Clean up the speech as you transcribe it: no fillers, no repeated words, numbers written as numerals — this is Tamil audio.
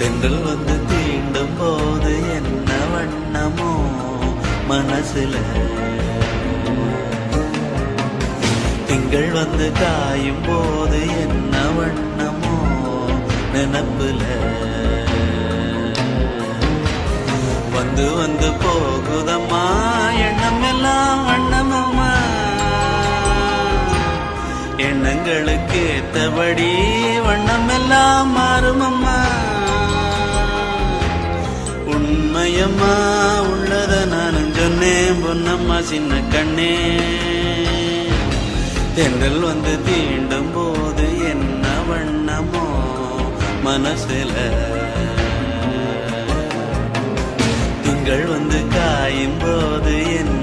தென்றல் வந்து தீண்டும் போது என்ன வண்ணமோ மனசுல, திங்கள் வந்து காயும் போது என்ன வண்ணமோ நினப்புல, வந்து வந்து போகுதம்மா எண்ணம் எல்லாம் வண்ணமம்மா, எண்ணங்களுக்கு ஏத்தபடி வண்ணம் எல்லாம் மாறுமம்மா. உண்மையம்மா உள்ளத நானும் சொன்னேன் பொன்னம்மா சின்ன கண்ணே, தென்றல் வந்து தீண்டும் போது என்ன வண்ணமோ மனசுல, திங்கள் வந்து காயும் போது என்ன